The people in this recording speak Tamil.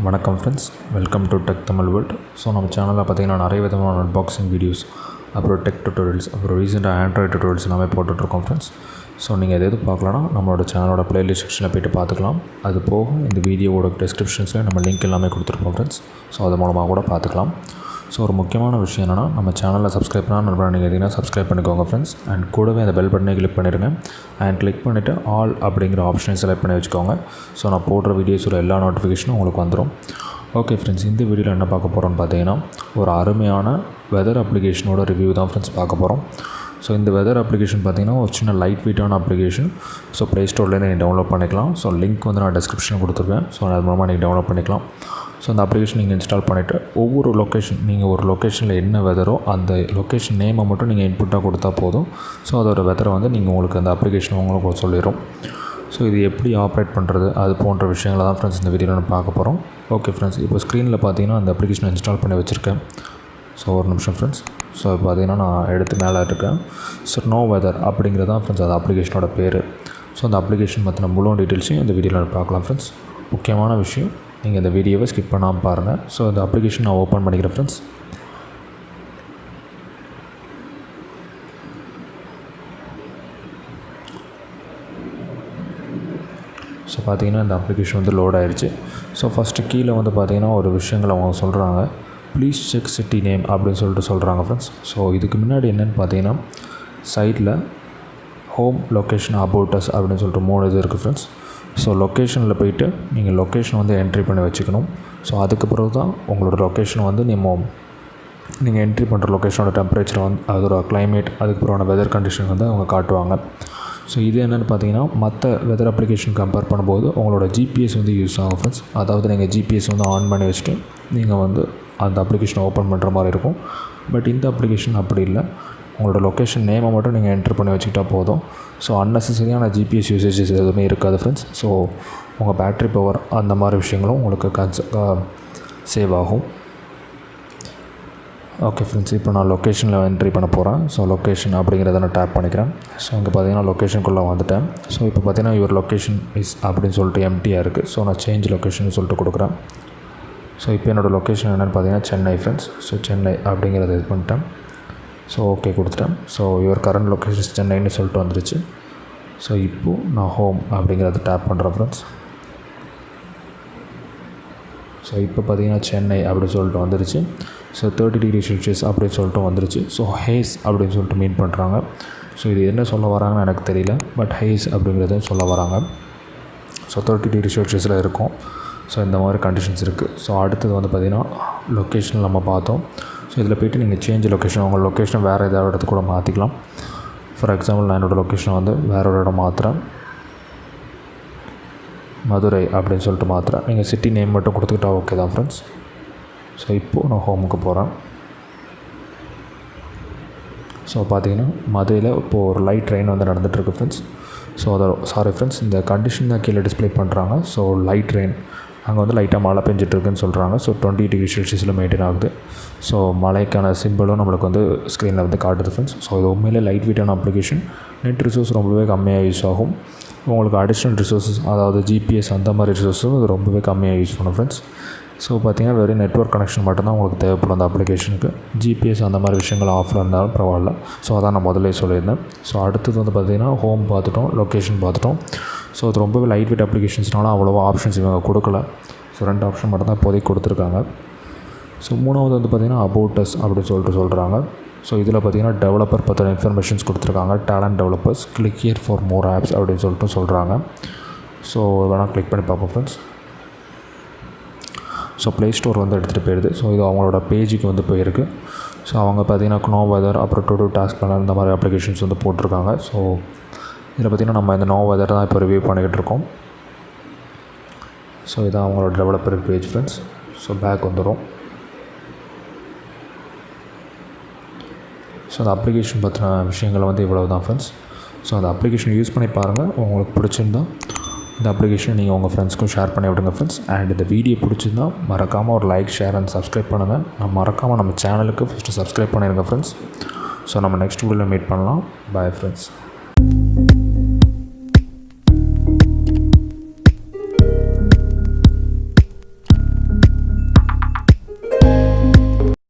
வணக்கம் friends, welcome to tech Tamil world. So நம்ம சேனலில் பார்த்திங்கன்னா நிறைய விதமான அன்பாக்சிங் வீடியோஸ், அப்புறம் டெக் டுட்டோரியல்ஸ், அப்புறம் ரீசெண்டாக ஆண்ட்ராய்டு டுட்டோரியல்ஸ் எல்லாமே போட்டுட்ருக்கோம் ஃப்ரெண்ட்ஸ். ஸோ நீங்கள் எது பார்க்கலான்னா நம்மளோட சேனலோட ப்ளேலிஸ்ட் செக்ஷனில் போய்ட்டு பார்த்துக்கலாம். அது போக இந்த வீடியோவோட டிஸ்கிரிப்ஷன்ஸில் நம்ம லிங்க் எல்லாமே கொடுத்துருப்போம் ஃப்ரெண்ட்ஸ். ஸோ அது மூலமாக கூட பார்த்துக்கலாம். ஸோ ஒரு முக்கியமான விஷயம் என்னென்னா, நம்ம சேனலில் சப்ஸ்கிரைப் பண்ணால் நண்பர் நீங்கள் எதுனா சப்ஸ்கிரைப் பண்ணிக்கோங்க ஃப்ரெண்ட்ஸ். அண்ட் கூடவே அந்த பெல் பட்டனை கிளிக் பண்ணிடுங்க. அண்ட் கிளிக் பண்ணிவிட்டு ஆல் அப்படிங்கிற ஆப்ஷனை செலக்ட் பண்ணி வச்சுக்கோங்க. ஸோ நான் போடுற வீடியோஸோட எல்லா நோட்டிஃபிகேஷனும் உங்களுக்கு வந்துடும். ஓகே ஃப்ரெண்ட்ஸ், இந்த வீடியோவில் என்ன பார்க்க போகிறோன்னு பார்த்தீங்கன்னா, ஒரு அருமையான வெதர் அப்ளிகேஷனோட ரிவ்யூ தான் ஃப்ரெண்ட்ஸ் பார்க்க போகிறோம். ஸோ இந்த வெதர் அப்ளிகேஷன் பார்த்திங்கன்னா ஒரு சின்ன லைட் வெயிட்டான அப்ளிகேஷன். ஸோ ப்ளே ஸ்டோர்லேருந்து நீங்கள் டவுன்லோட் பண்ணிக்கலாம். ஸோ லிங்க் வந்து நான் டிஸ்கிரிப்ஷனில் கொடுத்துருக்கேன். ஸோ அது மூலமாக நீங்கள் டவுன்லோட் பண்ணிக்கலாம். ஸோ அந்த அப்ளிகேஷன் நீங்கள் இன்ஸ்டால் பண்ணிவிட்டு ஒவ்வொரு லொக்கேஷன், நீங்கள் ஒரு லொக்கேஷனில் என்ன வெதரோ அந்த லொக்கேஷன் நேமை மட்டும் நீங்கள் இன்புட்டாக கொடுத்தா போதும். ஸோ அதோட வெதரை வந்து நீங்கள் உங்களுக்கு அந்த அப்ளிகேஷன் உங்களுக்கு சொல்லிடும். ஸோ இது எப்படி ஆப்ரேட் பண்ணுறது, அது போன்ற விஷயங்களை தான் ஃப்ரெண்ட்ஸ் இந்த வீடியோவில் நம்ம பார்க்க போகிறோம். ஓகே ஃப்ரெண்ட்ஸ், இப்போ ஸ்க்ரீனில் பார்த்தீங்கன்னா அந்த அப்ளிகேஷனை இன்ஸ்டால் பண்ணி வச்சுருக்கேன். ஸோ ஒரு நிமிஷம் ஃப்ரெண்ட்ஸ். ஸோ பார்த்தீங்கன்னா நான் எடுத்து மேலே இருக்கேன். ஸோ நோ வெதர் அப்படிங்கிறது தான் ஃப்ரெண்ட்ஸ் அந்த அப்ளிகேஷனோட பேர். ஸோ அந்த அப்ளிகேஷன் பற்றின முழு டீட்டெயில்ஸையும் இந்த வீடியோவில் பார்க்கலாம் ஃப்ரெண்ட்ஸ். முக்கியமான விஷயம், நீங்கள் இந்த வீடியோவை ஸ்கிப் பண்ணாமல் பாருங்கள். ஸோ இந்த அப்ளிகேஷன் நான் ஓப்பன் பண்ணிக்கிறேன் ஃப்ரெண்ட்ஸ். ஸோ பார்த்தீங்கன்னா இந்த அப்ளிகேஷன் வந்து லோட் ஆகிடுச்சு. ஸோ ஃபஸ்ட்டு கீழே வந்து பார்த்தீங்கன்னா ஒரு விஷயங்களை அவங்க சொல்கிறாங்க. ப்ளீஸ் செக் சிட்டி நேம் அப்படின்னு சொல்கிறாங்க ஃப்ரெண்ட்ஸ். ஸோ இதுக்கு முன்னாடி என்னென்னு பார்த்தீங்கன்னா, சைட்டில் ஹோம், லொக்கேஷன், அபவுட் அஸ் அப்படின்னு சொல்லிட்டு 3 இது இருக்குது ஃப்ரெண்ட்ஸ். ஸோ லொக்கேஷனில் போய்ட்டு நீங்கள் லொக்கேஷன் வந்து என்ட்ரி பண்ணி வச்சுக்கணும். ஸோ அதுக்கு பிறகு தான் உங்களோட லொக்கேஷன் வந்து நீங்கள் என்ட்ரி பண்ணுற லொக்கேஷனோட டெம்பரேச்சர் வந்து அதோட கிளைமேட், அதுக்கப்புறம் வெதர் கண்டிஷன் வந்து அவங்க காட்டுவாங்க. ஸோ இது என்னென்னு பார்த்தீங்கன்னா, மற்ற வெதர் அப்ளிகேஷன் கம்பேர் பண்ணும்போது உங்களோட ஜிபிஎஸ் வந்து யூஸ் ஆகும் ஃப்ரெண்ட்ஸ். அதாவது நீங்கள் ஜிபிஎஸ் வந்து ஆன் பண்ணி வச்சுட்டு நீங்கள் வந்து அந்த அப்ளிகேஷனை ஓப்பன் பண்ணுற மாதிரி இருக்கும். பட் இந்த அப்ளிகேஷன் அப்படி இல்லை. உங்களோட லொக்கேஷன் நேமை மட்டும் நீங்கள் என்ட்ரு பண்ணி வச்சுக்கிட்டால் போதும். ஸோ அன்னெசரியான ஜிபிஎஸ் யூசேஜஸ் எதுவுமே இருக்காது ஃப்ரெண்ட்ஸ். ஸோ உங்கள் பேட்ரி பவர் அந்த மாதிரி விஷயங்களும் உங்களுக்கு சேவ் ஆகும். ஓகே ஃப்ரெண்ட்ஸ், இப்போ நான் லொக்கேஷனில் என்ட்ரி பண்ண போகிறேன். ஸோ லொக்கேஷன் அப்படிங்கிறத நான் டேப் பண்ணிக்கிறேன். ஸோ இங்கே பார்த்தீங்கன்னா லொக்கேஷனுக்குள்ளே வந்துட்டேன். ஸோ இப்போ பார்த்தீங்கன்னா யுவர் லொக்கேஷன் இஸ் அப்படின்னு சொல்லிட்டு எம்டியாக இருக்குது. ஸோ நான் சேஞ்ச் லொக்கேஷன் சொல்லிட்டு கொடுக்குறேன். ஸோ இப்போ என்னோடய லொக்கேஷன் என்னென்னு பார்த்தீங்கன்னா சென்னை ஃப்ரெண்ட்ஸ். ஸோ சென்னை அப்படிங்கிறத இது பண்ணிட்டேன். ஸோ ஓகே கொடுத்துட்டேன். ஸோ யுவர் கரண்ட் லொக்கேஷன் சென்னைன்னு சொல்லிட்டு வந்துருச்சு. ஸோ இப்போது நான் ஹோம் அப்படிங்கிறத டேப் பண்ணுறேன் ஃப்ரெண்ட்ஸ். ஸோ இப்போ பார்த்தீங்கன்னா சென்னை அப்படின்னு சொல்லிட்டு வந்துருச்சு. ஸோ 30 டிகிரி செல்சியஸ் அப்படின்னு சொல்லிட்டு வந்துருச்சு. ஸோ ஹேஸ் அப்படின்னு சொல்லிட்டு மீன் பண்ணுறாங்க. ஸோ இது என்ன சொல்ல வராங்கன்னு எனக்கு தெரியல, பட் ஹேஸ் அப்படிங்கிறத சொல்ல வராங்க. ஸோ 30 டிகிரி செல்சியஸில் இருக்கும். ஸோ இந்த மாதிரி கண்டிஷன்ஸ் இருக்குது. ஸோ அடுத்தது வந்து பார்த்திங்கன்னா லொக்கேஷன் நம்ம பார்த்தோம். ஸோ இதில் போய்ட்டு நீங்கள் சேஞ்ச் லொக்கேஷன், உங்கள் லொக்கேஷனை வேறு ஏதாவது இடத்துக்கு கூட மாற்றிக்கலாம். ஃபார் எக்ஸாம்பிள் நான் என்னோடய லொக்கேஷனை வந்து வேறு ஒரு இடம் மாற்றுறேன். மதுரை அப்படின்னு சொல்லிட்டு மாற்றுறேன். நீங்கள் சிட்டி நேம் மட்டும் கொடுத்துக்கிட்டா ஓகே தான் ஃப்ரெண்ட்ஸ். ஸோ இப்போது நான் ஹோமுக்கு போகிறேன். ஸோ பார்த்தீங்கன்னா மதுரையில் இப்போது ஒரு லைட் ட்ரெயின் வந்து நடந்துகிட்ருக்கு ஃப்ரெண்ட்ஸ். ஸோ சாரி ஃப்ரெண்ட்ஸ், இந்த கண்டிஷன் தான் கீழே டிஸ்பிளே பண்ணுறாங்க. ஸோ லைட் ட்ரெயின் அங்கே வந்து லைட்டாக மழை பெஞ்சிட்ருக்குன்னு சொல்கிறாங்க. ஸோ 20 டிகிரி செல்சியஸில் மெயின்டைன் ஆகுது. ஸோ மழைக்கான சிம்பிளும் நம்மளுக்கு வந்து ஸ்க்ரீனில் வந்து காட்டுது ஃப்ரெண்ட்ஸ். ஸோ இது உண்மையிலே லைட் வெயிட்டான அப்ளிகேஷன். நெட் ரிசோர்ஸ் ரொம்பவே கம்மியாக யூஸ் ஆகும். உங்களுக்கு அடிஷ்னல் ரிசோர்ஸஸ், அதாவது ஜிபிஎஸ் அந்த மாதிரி ரிசோர்ஸும் இது ரொம்பவே கம்மியாக யூஸ் பண்ணும் ஃப்ரெண்ட்ஸ். ஸோ பார்த்திங்கன்னா வெறும் நெட்வொர்க் கனெக்ஷன் மட்டும்தான் உங்களுக்கு தேவைப்படும் அந்த அப்ளிகேஷனுக்கு. ஜிபிஎஸ் அந்த மாதிரி விஷயங்கள் ஆஃபில் இருந்தாலும் பரவாயில்ல. ஸோ அதான் நான் முதல்ல சொல்லியிருந்தேன். ஸோ அடுத்தது வந்து பார்த்திங்கன்னா ஹோம் பார்த்துட்டோம், லொக்கேஷன் பார்த்துட்டோம். ஸோ அது ரொம்பவே லைட் வெயிட் அப்ளிகேஷன்ஸ்னால அவ்வளோவா ஆப்ஷன்ஸ் இவங்க கொடுக்கல. ஸோ 2 ஆப்ஷன் மட்டும் தான் இப்போதைக்கு கொடுத்துருக்காங்க. ஸோ மூணாவது வந்து பார்த்திங்கன்னா அபவுட் அஸ் அப்படின்னு சொல்கிறாங்க. ஸோ இதில் பார்த்திங்கன்னா டெவலப்பர் பற்றின இன்ஃபர்மேஷன்ஸ் கொடுத்துருக்காங்க. Talent developers, click here for more apps அப்படின்னு சொல்கிறாங்க. ஸோ வேணால் கிளிக் பண்ணி பார்ப்போம் ஃப்ரெண்ட்ஸ். ஸோ ப்ளே ஸ்டோர் வந்து எடுத்துகிட்டு போயிடுது. ஸோ இது அவங்களோட பேஜுக்கு வந்து போயிருக்கு. ஸோ அவங்க பார்த்திங்கன்னா நோ வெதர், அப்புறம் டு டாஸ்க் பிளானர் இந்த மாதிரி அப்ளிகேஷன்ஸ் வந்து போட்டிருக்காங்க. ஸோ இதில் பார்த்திங்கன்னா நம்ம இந்த நோ வெதர் தான் இப்போ ரிவ்யூ பண்ணிக்கிட்டு இருக்கோம். ஸோ இதான் அவங்களோட developer page friends. So back வந்துடும். ஸோ அந்த அப்ளிகேஷன் பற்றின விஷயங்கள் வந்து இவ்வளோ தான் ஃப்ரெண்ட்ஸ். ஸோ அந்த அப்ளிகேஷன் யூஸ் பண்ணி பாருங்கள். உங்களுக்கு பிடிச்சிருந்தா இந்த அப்ளிகேஷனை நீங்கள் உங்கள் ஃப்ரெண்ட்ஸ்க்கும் ஷேர் பண்ணி விடுங்க ஃப்ரெண்ட்ஸ். அண்ட் இந்த வீடியோ பிடிச்சிருந்தா மறக்காமல் ஒரு லைக், ஷேர் அண்ட் சப்ஸ்கிரைப் பண்ணுங்கள். மறக்காமல் நம்ம சேனலுக்கு ஃபஸ்ட்டு சப்ஸ்கிரைப் பண்ணிடுங்க ஃப்ரெண்ட்ஸ். ஸோ நம்ம நெக்ஸ்ட் வீடியோவில் மீட் பண்ணலாம். Bye friends.